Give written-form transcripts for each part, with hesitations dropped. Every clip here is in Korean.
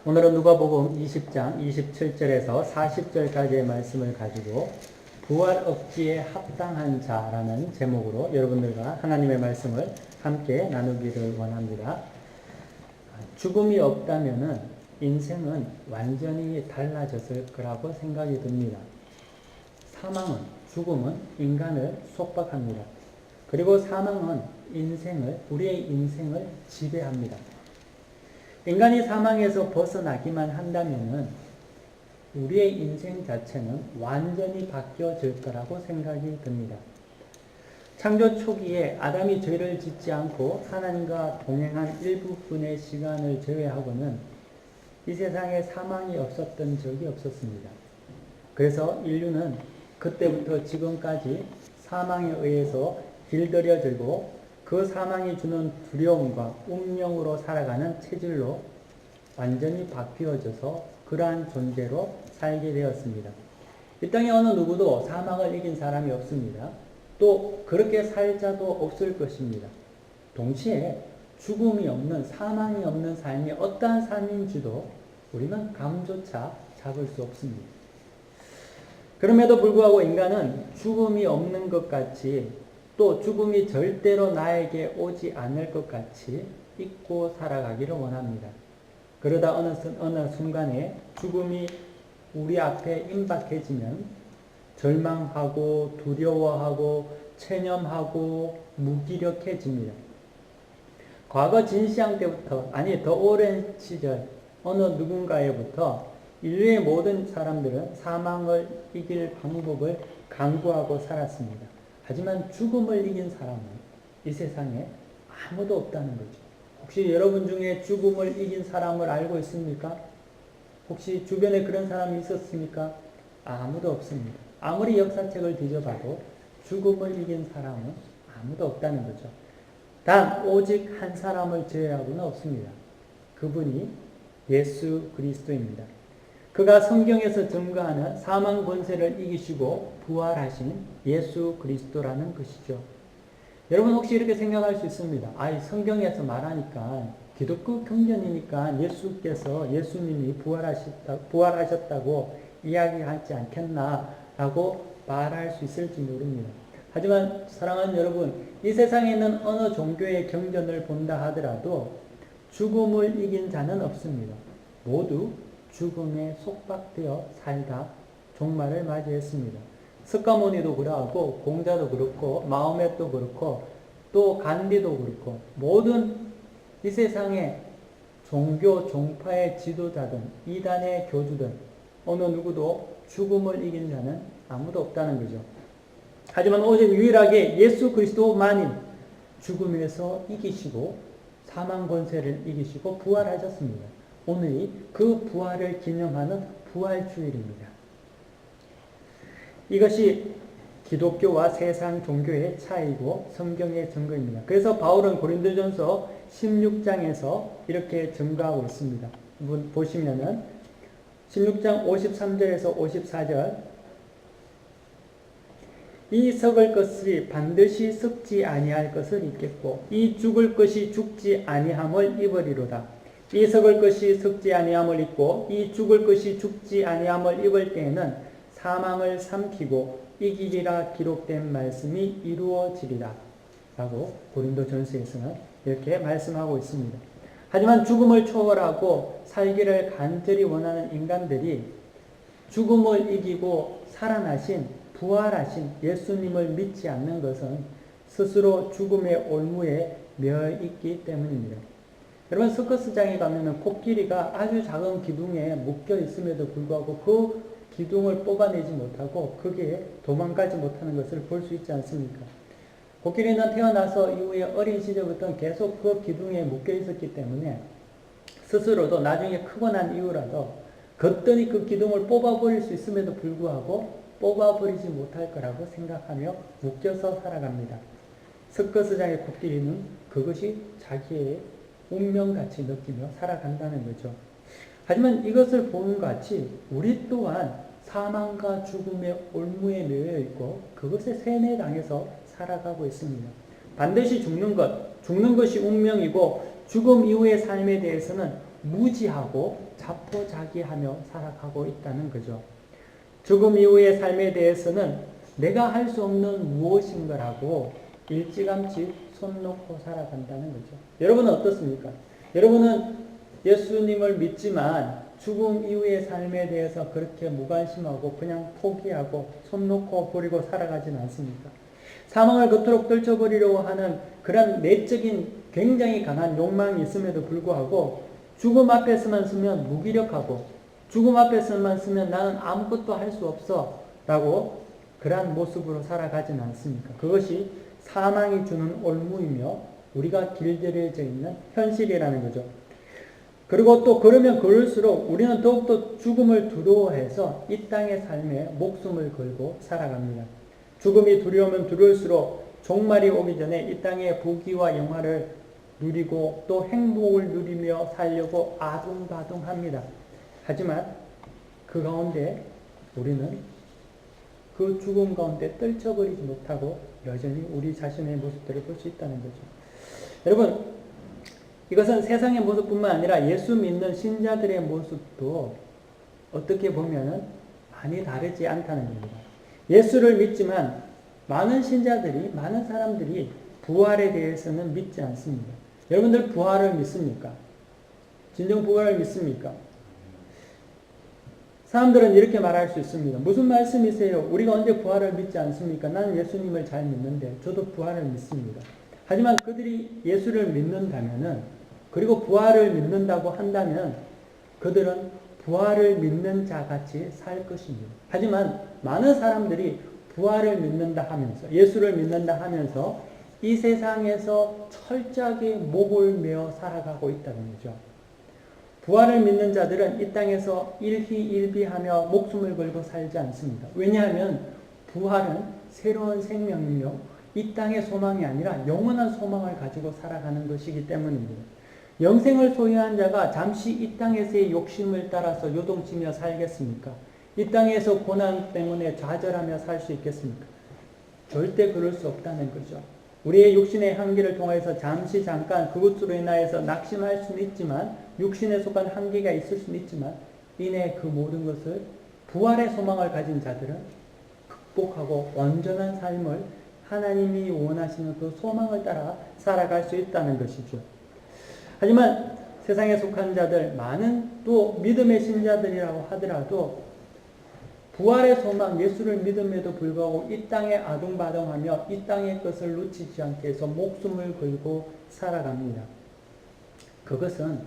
오늘은 누가복음 20장 27절에서 40절까지의 말씀을 가지고 부활 억지에 합당한 자라는 제목으로 여러분들과 하나님의 말씀을 함께 나누기를 원합니다. 죽음이 없다면 인생은 완전히 달라졌을 거라고 생각이 듭니다. 사망은, 죽음은 인간을 속박합니다. 그리고 사망은 우리의 인생을 지배합니다. 인간이 사망에서 벗어나기만 한다면 우리의 인생 자체는 완전히 바뀌어질 거라고 생각이 듭니다. 창조 초기에 아담이 죄를 짓지 않고 하나님과 동행한 일부분의 시간을 제외하고는 이 세상에 사망이 없었던 적이 없었습니다. 그래서 인류는 그때부터 지금까지 사망에 의해서 길들여지고 그 사망이 주는 두려움과 운명으로 살아가는 체질로 완전히 바뀌어져서 그러한 존재로 살게 되었습니다. 이 땅에 어느 누구도 사망을 이긴 사람이 없습니다. 또 그렇게 살 자도 없을 것입니다. 동시에 죽음이 없는, 사망이 없는 삶이 어떠한 삶인지도 우리는 감조차 잡을 수 없습니다. 그럼에도 불구하고 인간은 죽음이 없는 것 같이 또 죽음이 절대로 나에게 오지 않을 것 같이 잊고 살아가기를 원합니다. 그러다 어느 순간에 죽음이 우리 앞에 임박해지면 절망하고 두려워하고 체념하고 무기력해집니다. 과거 진시황 때부터, 더 오랜 시절 어느 누군가에부터 인류의 모든 사람들은 사망을 이길 방법을 강구하고 살았습니다. 하지만 죽음을 이긴 사람은 이 세상에 아무도 없다는 거죠. 혹시 여러분 중에 죽음을 이긴 사람을 알고 있습니까? 혹시 주변에 그런 사람이 있었습니까? 아무도 없습니다. 아무리 역사책을 뒤져봐도 죽음을 이긴 사람은 아무도 없다는 거죠. 단 오직 한 사람을 제외하고는 없습니다. 그분이 예수 그리스도입니다. 그가 성경에서 증거하는 사망 권세를 이기시고 부활하신 예수 그리스도라는 것이죠. 여러분 혹시 이렇게 생각할 수 있습니다. 성경에서 말하니까 기독교 경전이니까 예수님이 부활하셨다고 이야기하지 않겠나라고 말할 수 있을지 모릅니다. 하지만 사랑하는 여러분, 이 세상에 있는 어느 종교의 경전을 본다 하더라도 죽음을 이긴 자는 없습니다. 모두 죽음에 속박되어 살다 종말을 맞이했습니다. 석가모니도 그러하고 공자도 그렇고 마호메도 그렇고 또 간디도 그렇고 모든 이 세상의 종교 종파의 지도자든 이단의 교주든 어느 누구도 죽음을 이긴 자는 아무도 없다는 거죠. 하지만 오직 유일하게 예수 그리스도만이 죽음에서 이기시고 사망 권세를 이기시고 부활하셨습니다. 오늘이 그 부활을 기념하는 부활주일입니다. 이것이 기독교와 세상 종교의 차이고 성경의 증거입니다. 그래서 바울은 고린도전서 16장에서 이렇게 증거하고 있습니다. 보시면은 16장 53절에서 54절 이 썩을 것이 반드시 썩지 아니할 것을 입겠고 이 죽을 것이 죽지 아니함을 입으리로다. 이 썩을 것이 썩지 아니함을 입고 이 죽을 것이 죽지 아니함을 입을 때에는 사망을 삼키고 이기리라 기록된 말씀이 이루어지리라 라고 고린도전서에서는 이렇게 말씀하고 있습니다. 하지만 죽음을 초월하고 살기를 간절히 원하는 인간들이 죽음을 이기고 살아나신 부활하신 예수님을 믿지 않는 것은 스스로 죽음의 올무에 매여 있기 때문입니다. 여러분 서커스장에 가면은 코끼리가 아주 작은 기둥에 묶여 있음에도 불구하고 그 기둥을 뽑아내지 못하고 거기에 도망가지 못하는 것을 볼 수 있지 않습니까? 코끼리는 태어나서 이후에 어린 시절부터 계속 그 기둥에 묶여 있었기 때문에 스스로도 나중에 크고 난 이후라도 거뜬히 그 기둥을 뽑아버릴 수 있음에도 불구하고 뽑아버리지 못할 거라고 생각하며 묶여서 살아갑니다. 서커스장의 코끼리는 그것이 자기의 운명같이 느끼며 살아간다는 거죠. 하지만 이것을 보는 같이 우리 또한 사망과 죽음의 올무에 매여 있고 그것에 세뇌당해서 살아가고 있습니다. 반드시 죽는 것이 운명이고 죽음 이후의 삶에 대해서는 무지하고 자포자기하며 살아가고 있다는 거죠. 죽음 이후의 삶에 대해서는 내가 할 수 없는 무엇인가라고 일찌감치 손 놓고 살아간다는 거죠. 여러분은 어떻습니까? 여러분은 예수님을 믿지만 죽음 이후의 삶에 대해서 그렇게 무관심하고 그냥 포기하고 손 놓고 버리고 살아가지는 않습니까? 사망을 그토록 떨쳐버리려고 하는 그런 내적인 굉장히 강한 욕망이 있음에도 불구하고 죽음 앞에서만 서면 무기력하고 죽음 앞에서만 서면 나는 아무것도 할 수 없어 라고 그러한 모습으로 살아가지는 않습니까? 그것이 사망이 주는 올무이며 우리가 길들여져 있는 현실이라는 거죠. 그리고 또 그러면 그럴수록 우리는 더욱더 죽음을 두려워해서 이 땅의 삶에 목숨을 걸고 살아갑니다. 죽음이 두려우면 두려울수록 종말이 오기 전에 이 땅의 부귀와 영화를 누리고 또 행복을 누리며 살려고 아둥바둥합니다. 하지만 그 가운데 우리는 그 죽음 가운데 떨쳐버리지 못하고 여전히 우리 자신의 모습들을 볼 수 있다는 거죠. 여러분, 이것은 세상의 모습뿐만 아니라 예수 믿는 신자들의 모습도 어떻게 보면 많이 다르지 않다는 겁니다. 예수를 믿지만 많은 신자들이, 많은 사람들이 부활에 대해서는 믿지 않습니다. 여러분들 부활을 믿습니까? 진정 부활을 믿습니까? 사람들은 이렇게 말할 수 있습니다. 무슨 말씀이세요? 우리가 언제 부활을 믿지 않습니까? 나는 예수님을 잘 믿는데 저도 부활을 믿습니다. 하지만 그들이 예수를 믿는다면은, 그리고 부활을 믿는다고 한다면 그들은 부활을 믿는 자 같이 살 것입니다. 하지만 많은 사람들이 부활을 믿는다 하면서, 예수를 믿는다 하면서 이 세상에서 철저하게 목을 메어 살아가고 있다는 거죠. 부활을 믿는 자들은 이 땅에서 일희일비하며 목숨을 걸고 살지 않습니다. 왜냐하면 부활은 새로운 생명이며 이 땅의 소망이 아니라 영원한 소망을 가지고 살아가는 것이기 때문입니다. 영생을 소유한 자가 잠시 이 땅에서의 욕심을 따라서 요동치며 살겠습니까? 이 땅에서 고난 때문에 좌절하며 살 수 있겠습니까? 절대 그럴 수 없다는 거죠. 우리의 육신의 한계를 통해서 잠깐 그것으로 인하여서 낙심할 수는 있지만, 육신에 속한 한계가 있을 수는 있지만 이내 그 모든 것을 부활의 소망을 가진 자들은 극복하고 완전한 삶을 하나님이 원하시는 그 소망을 따라 살아갈 수 있다는 것이죠. 하지만 세상에 속한 자들, 많은 또 믿음의 신자들이라고 하더라도 부활의 소망, 예수를 믿음에도 불구하고 이 땅에 아둥바둥하며 이 땅의 것을 놓치지 않게 해서 목숨을 걸고 살아갑니다. 그것은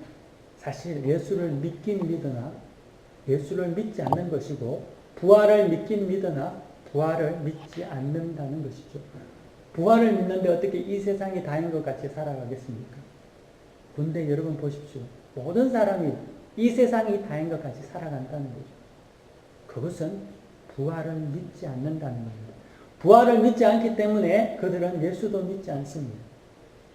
사실 예수를 믿긴 믿으나 예수를 믿지 않는 것이고, 부활을 믿긴 믿으나 부활을 믿지 않는다는 것이죠. 부활을 믿는데 어떻게 이 세상이 다인 것 같이 살아가겠습니까? 근데 여러분 보십시오. 모든 사람이 이 세상이 다인 것 같이 살아간다는 거죠. 그것은 부활을 믿지 않는다는 겁니다. 부활을 믿지 않기 때문에 그들은 예수도 믿지 않습니다.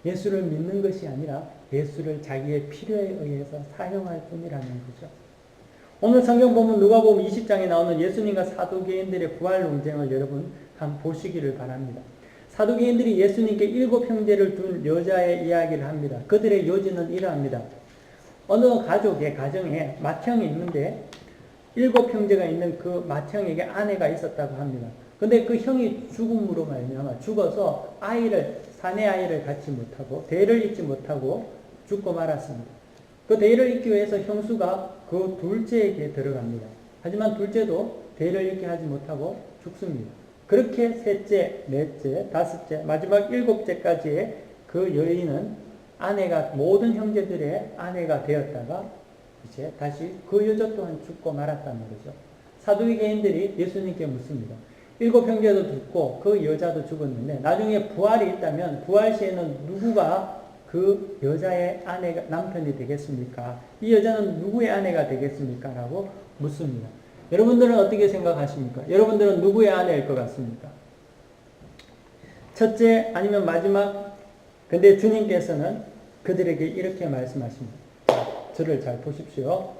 예수를 믿는 것이 아니라 예수를 자기의 필요에 의해서 사용할 뿐이라는 거죠. 오늘 성경 보면 누가복음 20장에 나오는 예수님과 사두개인들의 부활 논쟁을 여러분 한번 보시기를 바랍니다. 사두개인들이 예수님께 7 형제를 둔 여자의 이야기를 합니다. 그들의 요지는 이러합니다. 어느 가정에 맏형이 있는데 7 형제가 있는 그 맏형에게 아내가 있었다고 합니다. 근데 그 형이 죽음으로 말미암아 죽어서 사내 아이를 갖지 못하고 대를 잇지 못하고 죽고 말았습니다. 그 대를 잇기 위해서 형수가 그 둘째에게 들어갑니다. 하지만 둘째도 대를 잇게 하지 못하고 죽습니다. 그렇게 셋째, 넷째, 다섯째, 마지막 7째까지의 그 여인은 모든 형제들의 아내가 되었다가 이제 다시 그 여자 또한 죽고 말았다는 거죠. 사두개인들이 예수님께 묻습니다. 7 형제도 죽고 그 여자도 죽었는데 나중에 부활이 있다면 부활 시에는 누구가 그 여자의 남편이 되겠습니까? 이 여자는 누구의 아내가 되겠습니까? 라고 묻습니다. 여러분들은 어떻게 생각하십니까? 여러분들은 누구의 아내일 것 같습니까? 첫째 아니면 마지막? 근데 주님께서는 그들에게 이렇게 말씀하십니다. 저를 잘 보십시오.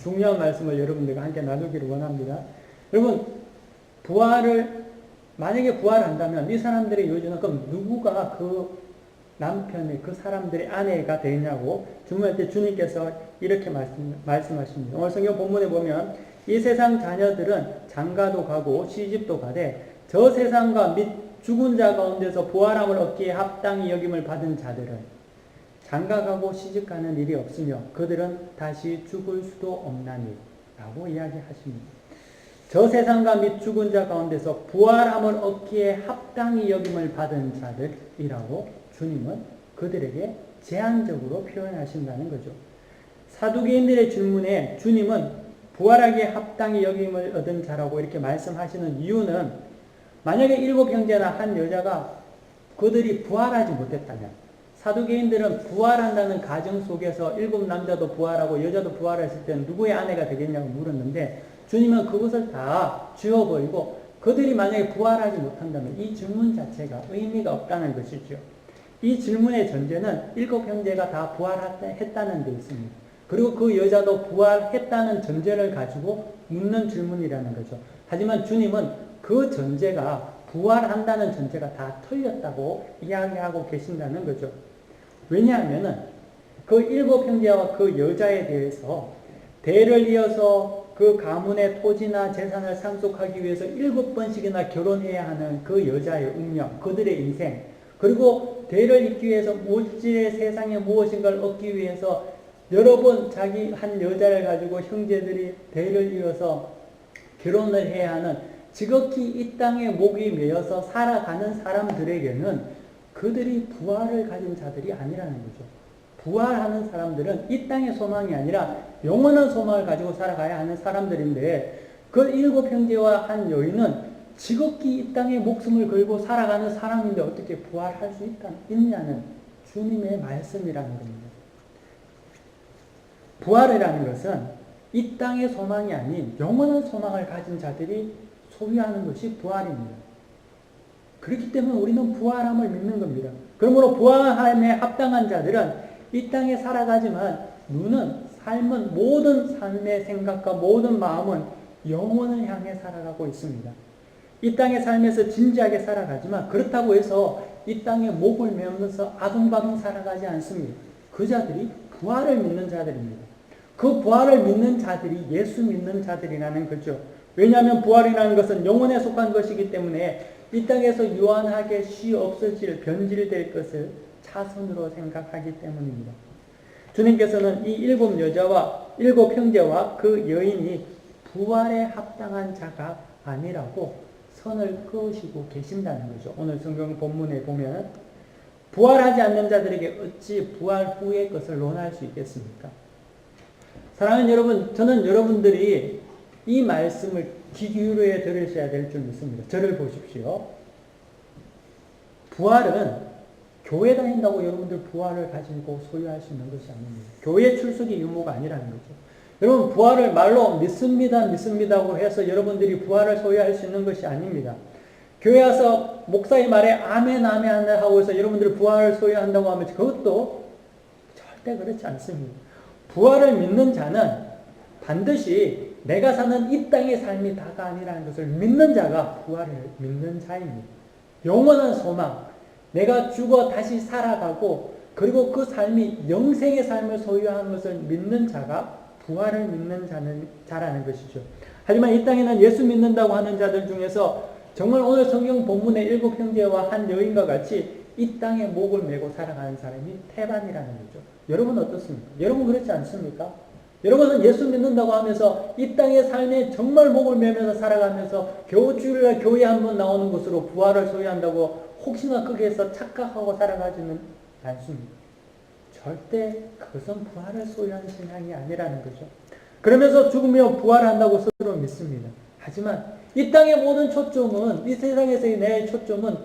중요한 말씀을 여러분들과 함께 나누기를 원합니다. 여러분, 만약에 부활한다면 이 사람들의 요지는 그럼 누구가 그 남편의 그 사람들의 아내가 되냐고 질문할 때 주님께서 이렇게 말씀하십니다. 오늘 성경 본문에 보면 이 세상 자녀들은 장가도 가고 시집도 가되 저 세상과 및 죽은 자 가운데서 부활함을 얻기에 합당히 여김을 받은 자들은 장가가고 시집가는 일이 없으며 그들은 다시 죽을 수도 없나니 라고 이야기하십니다. 저 세상과 및 죽은 자 가운데서 부활함을 얻기에 합당히 여김을 받은 자들이라고 주님은 그들에게 제한적으로 표현하신다는 거죠. 사두개인들의 질문에 주님은 부활하기에 합당히 여김을 얻은 자라고 이렇게 말씀하시는 이유는 만약에 7 형제나 한 여자가 그들이 부활하지 못했다면 사두개인들은 부활한다는 가정 속에서 7 남자도 부활하고 여자도 부활했을 때는 누구의 아내가 되겠냐고 물었는데 주님은 그것을 다 지워버리고 그들이 만약에 부활하지 못한다면 이 질문 자체가 의미가 없다는 것이죠. 이 질문의 전제는 7 형제가 다 부활했다는 데 있습니다. 그리고 그 여자도 부활했다는 전제를 가지고 묻는 질문이라는 거죠. 하지만 주님은 그 전제가 부활한다는 전제가 다 틀렸다고 이야기하고 계신다는 거죠. 왜냐하면 그 7 형제와 그 여자에 대해서 대를 이어서 그 가문의 토지나 재산을 상속하기 위해서 7번씩이나 결혼해야 하는 그 여자의 운명, 그들의 인생, 그리고 대를 잇기 위해서 물질의 세상에 무엇인가를 얻기 위해서 여러 번 자기 한 여자를 가지고 형제들이 대를 이어서 결혼을 해야 하는 지극히 이 땅에 목이 메어서 살아가는 사람들에게는 그들이 부활을 가진 자들이 아니라는 거죠. 부활하는 사람들은 이 땅의 소망이 아니라 영원한 소망을 가지고 살아가야 하는 사람들인데 그 7 형제와 한 여인은 지극히 이 땅에 목숨을 걸고 살아가는 사람인데 어떻게 부활할 수 있냐는 주님의 말씀이라는 겁니다. 부활이라는 것은 이 땅의 소망이 아닌 영원한 소망을 가진 자들이 소유하는 것이 부활입니다. 그렇기 때문에 우리는 부활함을 믿는 겁니다. 그러므로 부활함에 합당한 자들은 이 땅에 살아가지만 삶은 모든 삶의 생각과 모든 마음은 영혼을 향해 살아가고 있습니다. 이 땅의 삶에서 진지하게 살아가지만 그렇다고 해서 이 땅에 목을 메우면서 아둥바둥 살아가지 않습니다. 그 자들이 부활을 믿는 자들입니다. 그 부활을 믿는 자들이 예수 믿는 자들이라는 거죠. 왜냐하면 부활이라는 것은 영혼에 속한 것이기 때문에 이 땅에서 유한하게 쉬 없어질 변질될 것을 차선으로 생각하기 때문입니다. 주님께서는 이 7 여자와 7 형제와 그 여인이 부활에 합당한 자가 아니라고 선을 그으시고 계신다는 거죠. 오늘 성경 본문에 보면 부활하지 않는 자들에게 어찌 부활 후의 것을 논할 수 있겠습니까? 사랑하는 여러분, 저는 여러분들이 이 말씀을 귀 기울여 들으셔야 될 줄 믿습니다. 저를 보십시오. 부활은 교회 다닌다고 여러분들 부활을 가지고 소유할 수 있는 것이 아닙니다. 교회 출석이 유무가 아니라는 거죠. 여러분 부활을 말로 믿습니다고 해서 여러분들이 부활을 소유할 수 있는 것이 아닙니다. 교회 와서 목사의 말에 아멘 하고 해서 여러분들이 부활을 소유한다고 하면 그것도 절대 그렇지 않습니다. 부활을 믿는 자는 반드시 내가 사는 이 땅의 삶이 다가 아니라는 것을 믿는 자가 부활을 믿는 자입니다. 영원한 소망, 내가 죽어 다시 살아가고 그리고 그 삶이 영생의 삶을 소유하는 것을 믿는 자가 부활을 믿는 자라는 것이죠. 하지만 이 땅에는 예수 믿는다고 하는 자들 중에서 정말 오늘 성경 본문의 7 형제와 한 여인과 같이 이 땅에 목을 메고 살아가는 사람이 태반이라는 거죠. 여러분 어떻습니까? 여러분 그렇지 않습니까? 여러분은 예수 믿는다고 하면서 이 땅의 삶에 정말 목을 메면서 살아가면서 겨우 주일날 교회 한번 나오는 것으로 부활을 소유한다고 혹시나 거기에서 착각하고 살아가지는 않습니다. 절대 그것은 부활을 소유한 신앙이 아니라는 거죠. 그러면서 죽으며 부활한다고 스스로 믿습니다. 하지만 이 땅의 모든 초점은, 이 세상에서의 내 초점은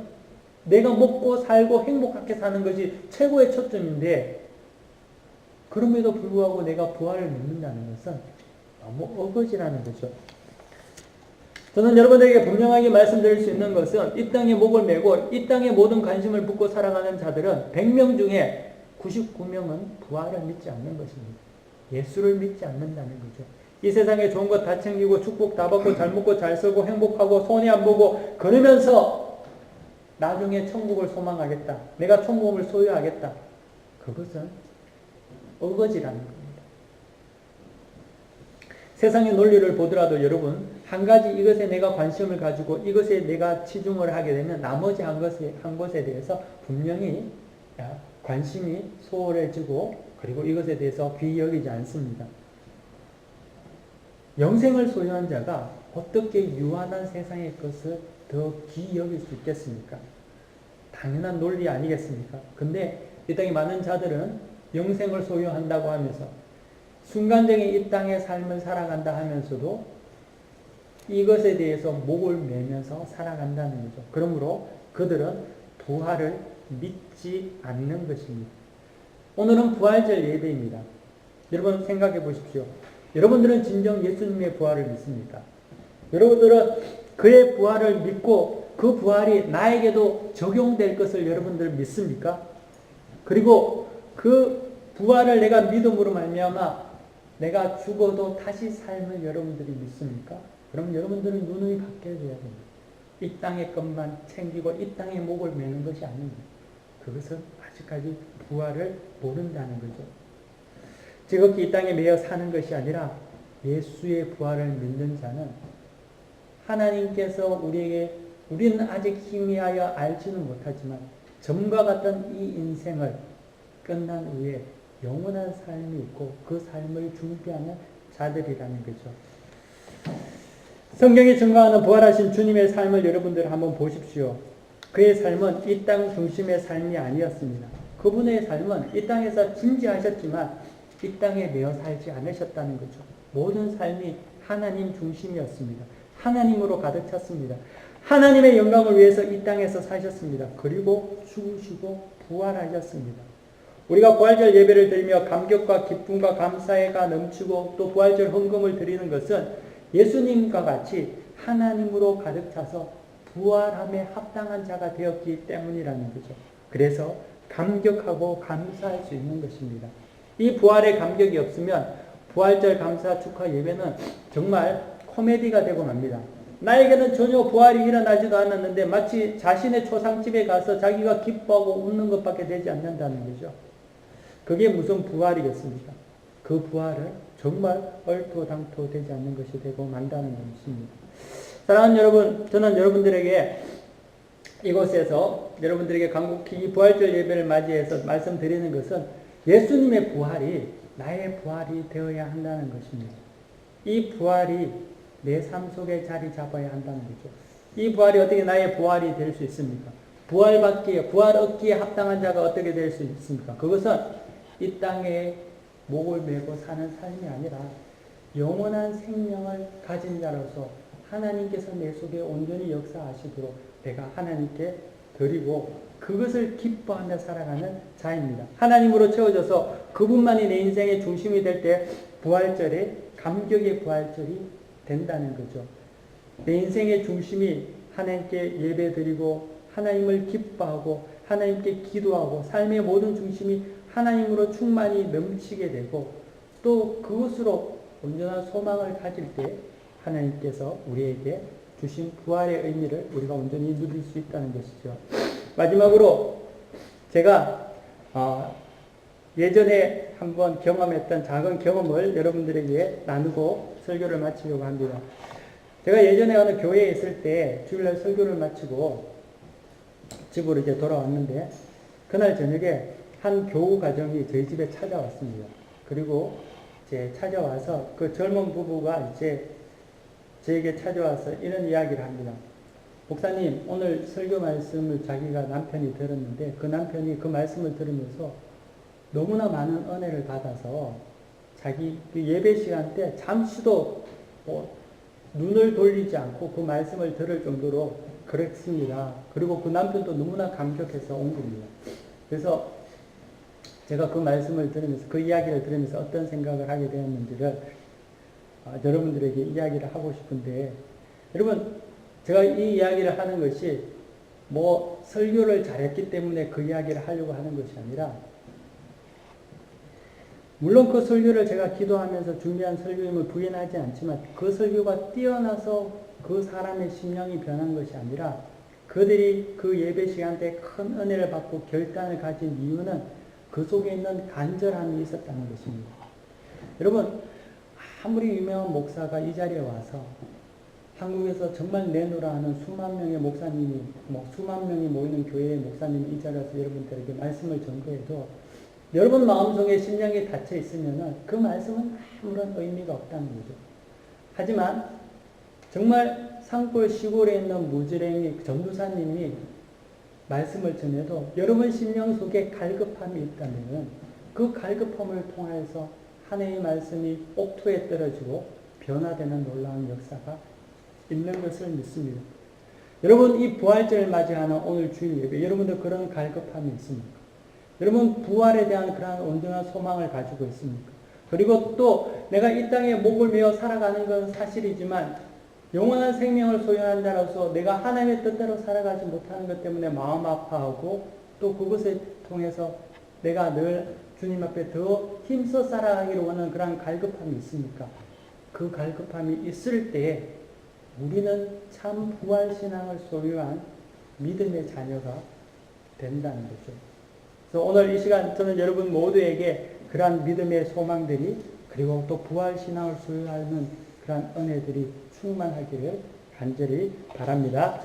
내가 먹고 살고 행복하게 사는 것이 최고의 초점인데 그럼에도 불구하고 내가 부활을 믿는다는 것은 너무 어거지라는 거죠. 저는 여러분들에게 분명하게 말씀드릴 수 있는 것은 이 땅에 목을 메고 이 땅에 모든 관심을 붓고 살아가는 자들은 100명 중에 99명은 부활을 믿지 않는 것입니다. 예수를 믿지 않는다는 거죠. 이 세상에 좋은 것 다 챙기고 축복 다 받고 잘 먹고 잘 살고 행복하고 손해 안 보고 그러면서 나중에 천국을 소망하겠다. 내가 천국을 소유하겠다. 그것은 어거지라는 겁니다. 세상의 논리를 보더라도 여러분, 한 가지 이것에 내가 관심을 가지고 이것에 내가 치중을 하게 되면 나머지 한 것에 대해서 분명히 관심이 소홀해지고 그리고 이것에 대해서 귀히 여기지 않습니다. 영생을 소유한 자가 어떻게 유한한 세상의 것을 더 귀히 여길 수 있겠습니까? 당연한 논리 아니겠습니까? 근데 이 땅에 많은 자들은 영생을 소유한다고 하면서 순간적인 이 땅의 삶을 살아간다 하면서도 이것에 대해서 목을 매면서 살아간다는 거죠. 그러므로 그들은 부활을 믿지 않는 것입니다. 오늘은 부활절 예배입니다. 여러분 생각해 보십시오. 여러분들은 진정 예수님의 부활을 믿습니까? 여러분들은 그의 부활을 믿고 그 부활이 나에게도 적용될 것을 여러분들 믿습니까? 그리고 그 부활을 내가 믿음으로 말미암아 내가 죽어도 다시 삶을 여러분들이 믿습니까? 그럼 여러분들은 눈이 바뀌어야 됩니다. 이 땅의 것만 챙기고 이 땅의 목을 매는 것이 아닙니다. 그것은 아직까지 부활을 모른다는 거죠. 지극히 이 땅에 매여 사는 것이 아니라 예수의 부활을 믿는 자는 하나님께서 우리는 아직 희미하여 알지는 못하지만 점과 같은 이 인생을 끝난 후에 영원한 삶이 있고 그 삶을 준비하는 자들이라는 거죠. 성경이 증거하는 부활하신 주님의 삶을 여러분들 한번 보십시오. 그의 삶은 이 땅 중심의 삶이 아니었습니다. 그분의 삶은 이 땅에서 진지하셨지만 이 땅에 매어 살지 않으셨다는 거죠. 모든 삶이 하나님 중심이었습니다. 하나님으로 가득 찼습니다. 하나님의 영광을 위해서 이 땅에서 사셨습니다. 그리고 죽으시고 부활하셨습니다. 우리가 부활절 예배를 드리며 감격과 기쁨과 감사가 넘치고 또 부활절 헌금을 드리는 것은 예수님과 같이 하나님으로 가득 차서 부활함에 합당한 자가 되었기 때문이라는 거죠. 그래서 감격하고 감사할 수 있는 것입니다. 이 부활의 감격이 없으면 부활절 감사 축하 예배는 정말 코미디가 되고 맙니다. 나에게는 전혀 부활이 일어나지도 않았는데 마치 자신의 초상집에 가서 자기가 기뻐하고 웃는 것밖에 되지 않는다는 거죠. 그게 무슨 부활이겠습니까? 그 부활은 정말 얼토당토 되지 않는 것이 되고 만다는 것입니다. 사랑하는 여러분, 저는 여러분들에게 이곳에서 여러분들에게 간곡히 이 부활절 예배를 맞이해서 말씀드리는 것은 예수님의 부활이 나의 부활이 되어야 한다는 것입니다. 이 부활이 내 삶 속에 자리 잡아야 한다는 거죠. 이 부활이 어떻게 나의 부활이 될 수 있습니까? 부활 얻기에 합당한 자가 어떻게 될 수 있습니까? 그것은 이 땅에 목을 메고 사는 삶이 아니라 영원한 생명을 가진 자로서 하나님께서 내 속에 온전히 역사하시도록 내가 하나님께 드리고 그것을 기뻐하며 살아가는 자입니다. 하나님으로 채워져서 그분만이 내 인생의 중심이 될 때 부활절에 감격의 부활절이 된다는 거죠. 내 인생의 중심이 하나님께 예배드리고 하나님을 기뻐하고 하나님께 기도하고 삶의 모든 중심이 하나님으로 충만히 넘치게 되고 또 그것으로 온전한 소망을 가질 때 하나님께서 우리에게 주신 부활의 의미를 우리가 온전히 누릴 수 있다는 것이죠. 마지막으로 제가 예전에 한번 경험했던 작은 경험을 여러분들에게 나누고 설교를 마치려고 합니다. 제가 예전에 어느 교회에 있을 때 주일날 설교를 마치고 집으로 이제 돌아왔는데 그날 저녁에 한 교우 가정이 저희 집에 찾아왔습니다. 그리고 이제 찾아와서 그 젊은 부부가 이제 저에게 찾아와서 이런 이야기를 합니다. 목사님, 오늘 설교 말씀을 자기가 남편이 들었는데 그 남편이 그 말씀을 들으면서 너무나 많은 은혜를 받아서 자기 그 예배 시간 때 잠시도 눈을 돌리지 않고 그 말씀을 들을 정도로 그랬습니다. 그리고 그 남편도 너무나 감격해서 온 겁니다. 그래서 제가 그 말씀을 들으면서 그 이야기를 들으면서 어떤 생각을 하게 되었는지를 여러분들에게 이야기를 하고 싶은데 여러분 제가 이 이야기를 하는 것이 설교를 잘했기 때문에 그 이야기를 하려고 하는 것이 아니라 물론 그 설교를 제가 기도하면서 준비한 설교임을 부인하지 않지만 그 설교가 뛰어나서 그 사람의 심령이 변한 것이 아니라 그들이 그 예배 시간 때 큰 은혜를 받고 결단을 가진 이유는 그 속에 있는 간절함이 있었다는 것입니다. 여러분, 아무리 유명한 목사가 이 자리에 와서 한국에서 정말 내노라 하는 수만 명의 목사님이, 수만 명이 모이는 교회의 목사님이 이 자리에 와서 여러분들에게 말씀을 전거해도 여러분 마음속에 심령이 닫혀 있으면 그 말씀은 아무런 의미가 없다는 거죠. 하지만 정말 산골 시골에 있는 무지랭이 전도사님이 말씀을 전해도 여러분 심령 속에 갈급함이 있다면 그 갈급함을 통해서 하나님의 말씀이 옥토에 떨어지고 변화되는 놀라운 역사가 있는 것을 믿습니다. 여러분, 이 부활절을 맞이하는 오늘 주일 예배, 여러분들 그런 갈급함이 있습니까? 여러분, 부활에 대한 그러한 온전한 소망을 가지고 있습니까? 그리고 또 내가 이 땅에 목을 메어 살아가는 것은 사실이지만 영원한 생명을 소유한 자로서 내가 하나님의 뜻대로 살아가지 못하는 것 때문에 마음 아파하고 또 그것을 통해서 내가 늘 주님 앞에 더 힘써 살아가기를 원하는 그런 갈급함이 있습니까? 그 갈급함이 있을 때에 우리는 참 부활신앙을 소유한 믿음의 자녀가 된다는 거죠. 그래서 오늘 이 시간 저는 여러분 모두에게 그러한 믿음의 소망들이 그리고 또 부활신앙을 소유하는 그러한 은혜들이 충만하기를 간절히 바랍니다.